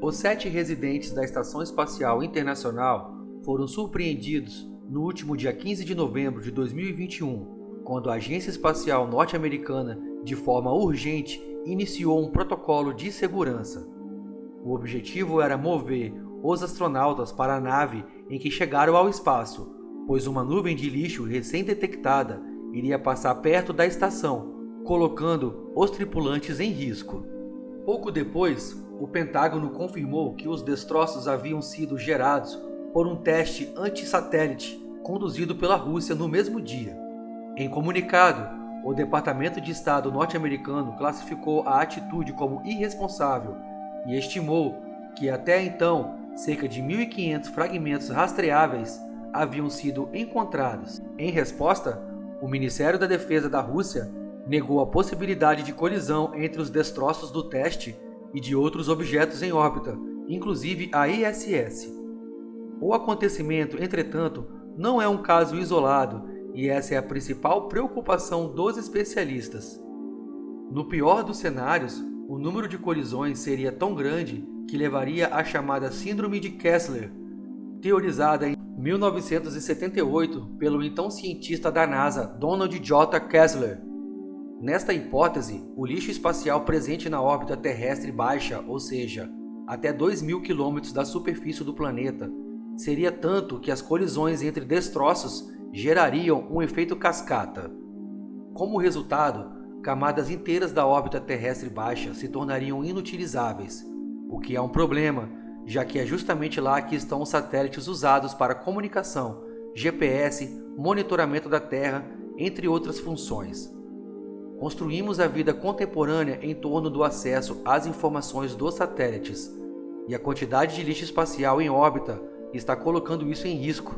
Os 7 residentes da Estação Espacial Internacional foram surpreendidos no último dia 15 de novembro de 2021, quando a Agência Espacial Norte-Americana, de forma urgente, iniciou um protocolo de segurança. O objetivo era mover os astronautas para a nave em que chegaram ao espaço, pois uma nuvem de lixo recém-detectada iria passar perto da estação, colocando os tripulantes em risco. Pouco depois, o Pentágono confirmou que os destroços haviam sido gerados por um teste anti-satélite conduzido pela Rússia no mesmo dia. Em comunicado, o Departamento de Estado norte-americano classificou a atitude como irresponsável e estimou que até então cerca de 1.500 fragmentos rastreáveis haviam sido encontrados. Em resposta, o Ministério da Defesa da Rússia negou a possibilidade de colisão entre os destroços do teste e de outros objetos em órbita, inclusive a ISS. O acontecimento, entretanto, não é um caso isolado e essa é a principal preocupação dos especialistas. No pior dos cenários, o número de colisões seria tão grande que levaria à chamada Síndrome de Kessler, teorizada em 1978 pelo então cientista da NASA Donald J. Kessler. Nesta hipótese, o lixo espacial presente na órbita terrestre baixa, ou seja, até 2.000 km da superfície do planeta, seria tanto que as colisões entre destroços gerariam um efeito cascata. Como resultado, camadas inteiras da órbita terrestre baixa se tornariam inutilizáveis, o que é um problema, já que é justamente lá que estão os satélites usados para comunicação, GPS, monitoramento da Terra, entre outras funções. Construímos a vida contemporânea em torno do acesso às informações dos satélites, e a quantidade de lixo espacial em órbita está colocando isso em risco.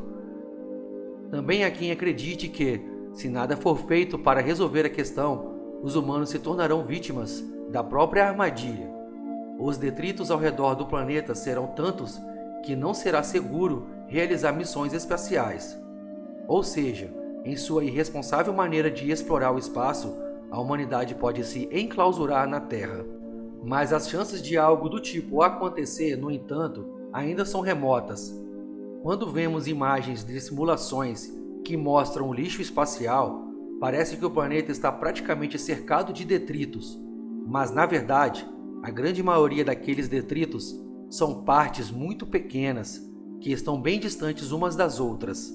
Também há quem acredite que, se nada for feito para resolver a questão, os humanos se tornarão vítimas da própria armadilha. Os detritos ao redor do planeta serão tantos que não será seguro realizar missões espaciais. Ou seja, em sua irresponsável maneira de explorar o espaço, a humanidade pode se enclausurar na Terra. Mas as chances de algo do tipo acontecer, no entanto, ainda são remotas. Quando vemos imagens de simulações que mostram o lixo espacial, parece que o planeta está praticamente cercado de detritos, mas na verdade, a grande maioria daqueles detritos são partes muito pequenas que estão bem distantes umas das outras.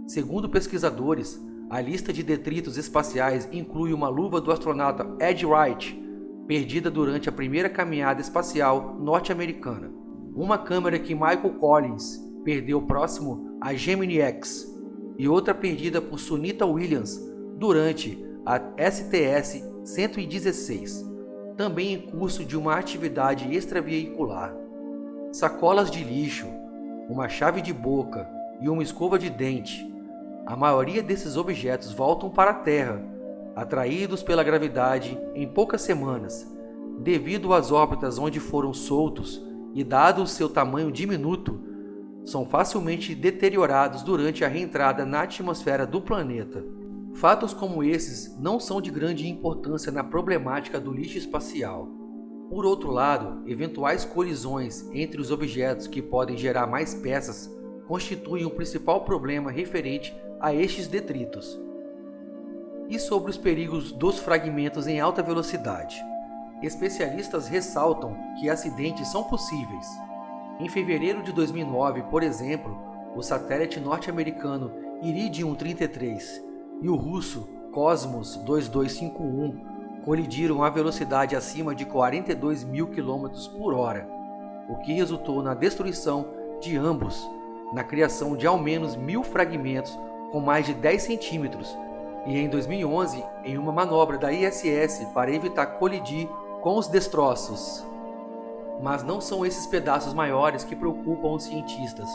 Segundo pesquisadores, a lista de detritos espaciais inclui uma luva do astronauta Ed Wright, perdida durante a primeira caminhada espacial norte-americana, uma câmera que Michael Collins perdeu próximo a Gemini X e outra perdida por Sunita Williams durante a STS-116, também em curso de uma atividade extraveicular. Sacolas de lixo, uma chave de boca e uma escova de dente. A maioria desses objetos voltam para a Terra, atraídos pela gravidade em poucas semanas, devido às órbitas onde foram soltos e dado o seu tamanho diminuto, são facilmente deteriorados durante a reentrada na atmosfera do planeta. Fatos como esses não são de grande importância na problemática do lixo espacial. Por outro lado, eventuais colisões entre os objetos que podem gerar mais peças constituem um principal problema referente a estes detritos. E sobre os perigos dos fragmentos em alta velocidade? Especialistas ressaltam que acidentes são possíveis. Em fevereiro de 2009, por exemplo, o satélite norte-americano Iridium 33 e o russo Cosmos 2251 colidiram a velocidade acima de 42.000 km por hora, o que resultou na destruição de ambos, na criação de ao menos 1.000 fragmentos com mais de 10 centímetros, e em 2011 em uma manobra da ISS para evitar colidir com os destroços. Mas não são esses pedaços maiores que preocupam os cientistas.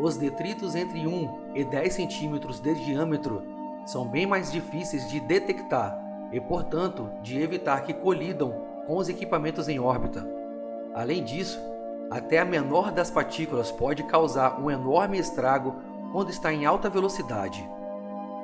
Os detritos entre 1 e 10 centímetros de diâmetro são bem mais difíceis de detectar e, portanto, de evitar que colidam com os equipamentos em órbita. Além disso, até a menor das partículas pode causar um enorme estrago quando está em alta velocidade.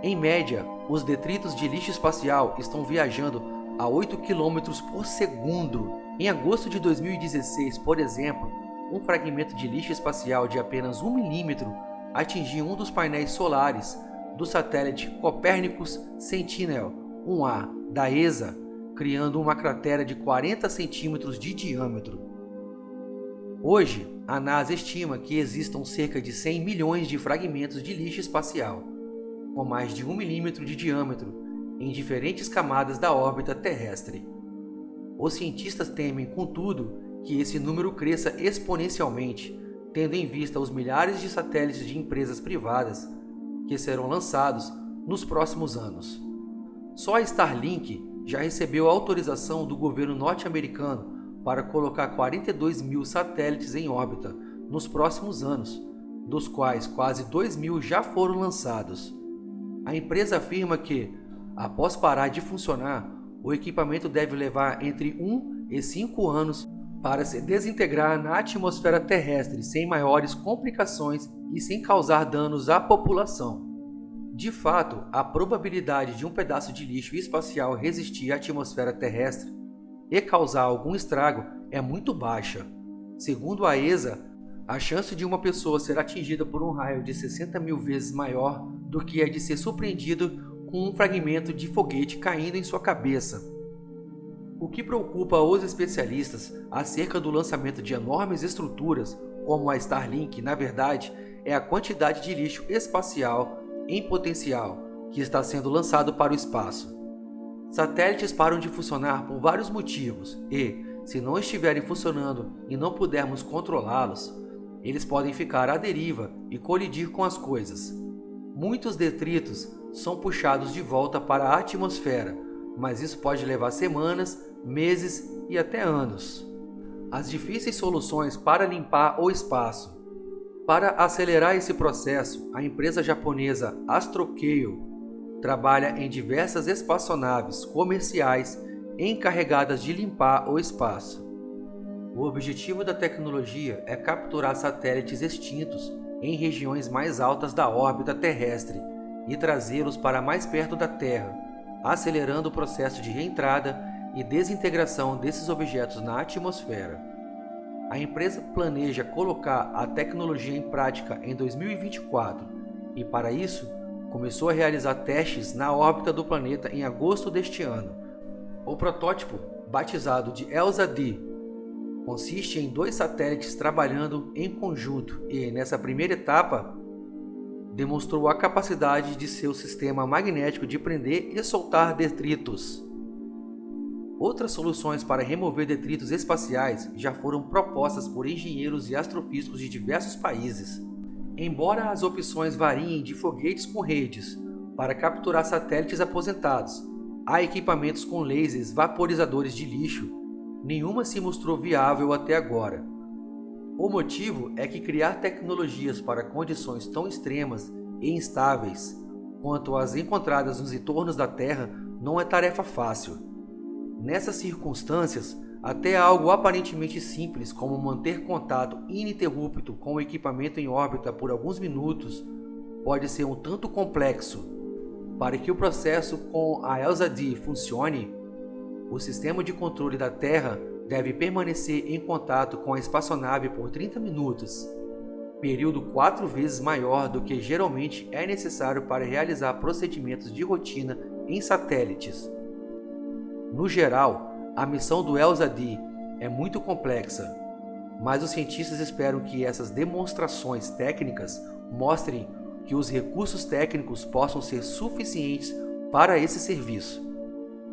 Em média, os detritos de lixo espacial estão viajando a 8 km por segundo. Em agosto de 2016, por exemplo, um fragmento de lixo espacial de apenas 1 milímetro atingiu um dos painéis solares do satélite Copernicus Sentinel-1A da ESA, criando uma cratera de 40 centímetros de diâmetro. Hoje, a NASA estima que existam cerca de 100 milhões de fragmentos de lixo espacial, com mais de 1 milímetro de diâmetro, em diferentes camadas da órbita terrestre. Os cientistas temem, contudo, que esse número cresça exponencialmente, tendo em vista os milhares de satélites de empresas privadas que serão lançados nos próximos anos. Só a Starlink já recebeu a autorização do governo norte-americano para colocar 42 mil satélites em órbita nos próximos anos, dos quais quase 2 mil já foram lançados. A empresa afirma que, após parar de funcionar, o equipamento deve levar entre 1 e 5 anos para se desintegrar na atmosfera terrestre sem maiores complicações e sem causar danos à população. De fato, a probabilidade de um pedaço de lixo espacial resistir à atmosfera terrestre e causar algum estrago é muito baixa. Segundo a ESA, a chance de uma pessoa ser atingida por um raio de 60 mil vezes maior do que a de ser surpreendido com um fragmento de foguete caindo em sua cabeça. O que preocupa os especialistas acerca do lançamento de enormes estruturas, como a Starlink, na verdade, é a quantidade de lixo espacial em potencial que está sendo lançado para o espaço. Satélites param de funcionar por vários motivos e, se não estiverem funcionando e não pudermos controlá-los, eles podem ficar à deriva e colidir com as coisas. Muitos detritos são puxados de volta para a atmosfera, mas isso pode levar semanas, meses e até anos. As difíceis soluções para limpar o espaço. Para acelerar esse processo, a empresa japonesa AstroCale trabalha em diversas espaçonaves comerciais encarregadas de limpar o espaço. O objetivo da tecnologia é capturar satélites extintos em regiões mais altas da órbita terrestre e trazê-los para mais perto da Terra, acelerando o processo de reentrada e desintegração desses objetos na atmosfera. A empresa planeja colocar a tecnologia em prática em 2024 e, para isso, começou a realizar testes na órbita do planeta em agosto deste ano. O protótipo, batizado de ELSA-D, consiste em 2 satélites trabalhando em conjunto e, nessa primeira etapa, demonstrou a capacidade de seu sistema magnético de prender e soltar detritos. Outras soluções para remover detritos espaciais já foram propostas por engenheiros e astrofísicos de diversos países. Embora as opções variem de foguetes com redes para capturar satélites aposentados a equipamentos com lasers vaporizadores de lixo, nenhuma se mostrou viável até agora. O motivo é que criar tecnologias para condições tão extremas e instáveis quanto as encontradas nos entornos da Terra não é tarefa fácil. Nessas circunstâncias, até algo aparentemente simples como manter contato ininterrupto com o equipamento em órbita por alguns minutos pode ser um tanto complexo. Para que o processo com a ELSA-D funcione, o sistema de controle da Terra deve permanecer em contato com a espaçonave por 30 minutos, período 4 vezes maior do que geralmente é necessário para realizar procedimentos de rotina em satélites. No geral, a missão do ELSA-D é muito complexa, mas os cientistas esperam que essas demonstrações técnicas mostrem que os recursos técnicos possam ser suficientes para esse serviço.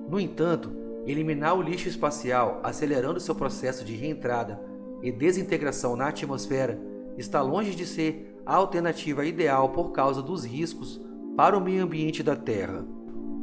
No entanto, eliminar o lixo espacial acelerando seu processo de reentrada e desintegração na atmosfera está longe de ser a alternativa ideal por causa dos riscos para o meio ambiente da Terra.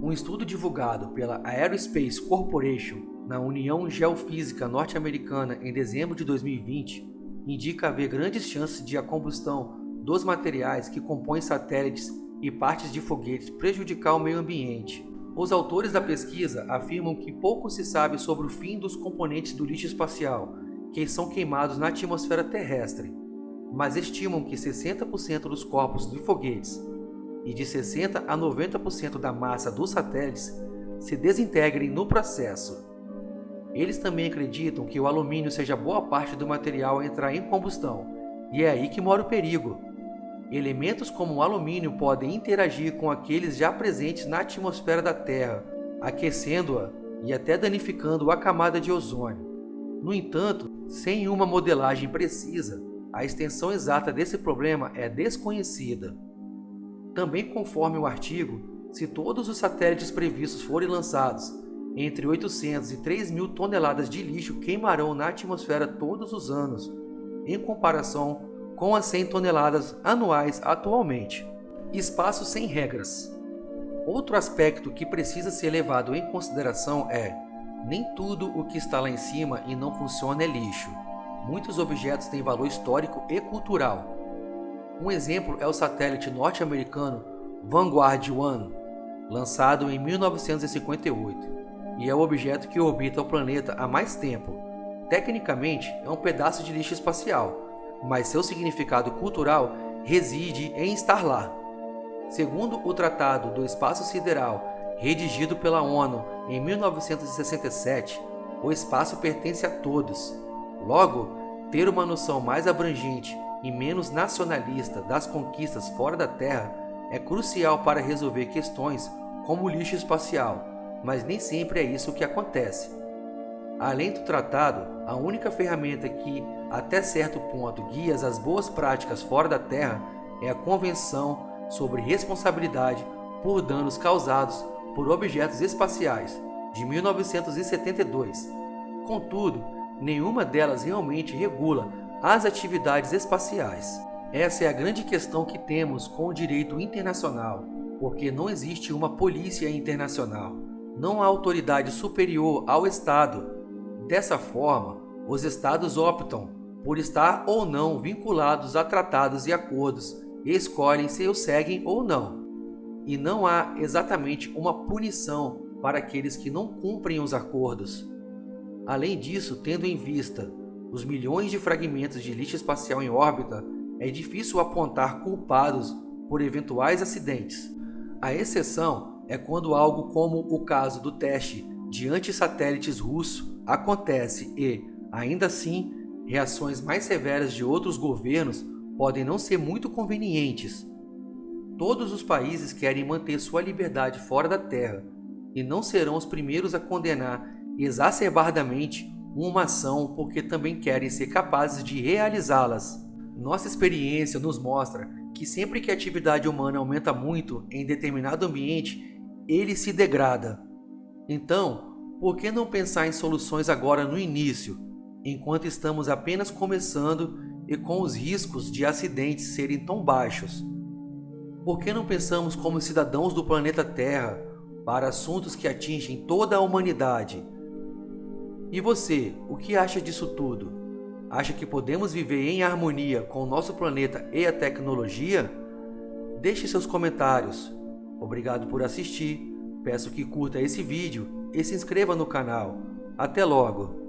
Um estudo divulgado pela Aerospace Corporation na União Geofísica Norte-Americana em dezembro de 2020 indica haver grandes chances de a combustão dos materiais que compõem satélites e partes de foguetes prejudicar o meio ambiente. Os autores da pesquisa afirmam que pouco se sabe sobre o fim dos componentes do lixo espacial, que são queimados na atmosfera terrestre, mas estimam que 60% dos corpos de foguetes e de 60 a 90% da massa dos satélites se desintegrem no processo. Eles também acreditam que o alumínio seja boa parte do material a entrar em combustão, e é aí que mora o perigo. Elementos como o alumínio podem interagir com aqueles já presentes na atmosfera da Terra, aquecendo-a e até danificando a camada de ozônio. No entanto, sem uma modelagem precisa, a extensão exata desse problema é desconhecida. Também, conforme o artigo, se todos os satélites previstos forem lançados, entre 800 e 3.000 toneladas de lixo queimarão na atmosfera todos os anos, em comparação com as 100 toneladas anuais atualmente. Espaço sem regras. Outro aspecto que precisa ser levado em consideração é: nem tudo o que está lá em cima e não funciona é lixo. Muitos objetos têm valor histórico e cultural. Um exemplo é o satélite norte-americano Vanguard 1, lançado em 1958, e é o objeto que orbita o planeta há mais tempo. Tecnicamente, é um pedaço de lixo espacial, mas seu significado cultural reside em estar lá. Segundo o Tratado do Espaço Sideral, redigido pela ONU em 1967, o espaço pertence a todos. Logo, ter uma noção mais abrangente e menos nacionalista das conquistas fora da Terra é crucial para resolver questões como o lixo espacial, mas nem sempre é isso que acontece. Além do tratado, a única ferramenta que, até certo ponto, guia as boas práticas fora da Terra é a Convenção sobre Responsabilidade por Danos Causados por Objetos Espaciais, de 1972. Contudo, nenhuma delas realmente regula as atividades espaciais. Essa é a grande questão que temos com o direito internacional, porque não existe uma polícia internacional, não há autoridade superior ao Estado. Dessa forma, os Estados optam por estar ou não vinculados a tratados e acordos e escolhem se os seguem ou não. E não há exatamente uma punição para aqueles que não cumprem os acordos. Além disso, tendo em vista os milhões de fragmentos de lixo espacial em órbita, é difícil apontar culpados por eventuais acidentes. A exceção é quando algo como o caso do teste de antissatélites russo acontece e, ainda assim, reações mais severas de outros governos podem não ser muito convenientes. Todos os países querem manter sua liberdade fora da Terra e não serão os primeiros a condenar exacerbadamente uma ação porque também querem ser capazes de realizá-las. Nossa experiência nos mostra que sempre que a atividade humana aumenta muito em determinado ambiente, ele se degrada. Então, por que não pensar em soluções agora no início, enquanto estamos apenas começando e com os riscos de acidentes serem tão baixos? Por que não pensamos como cidadãos do planeta Terra para assuntos que atingem toda a humanidade? E você, o que acha disso tudo? Acha que podemos viver em harmonia com o nosso planeta e a tecnologia? Deixe seus comentários. Obrigado por assistir. Peço que curta esse vídeo e se inscreva no canal. Até logo!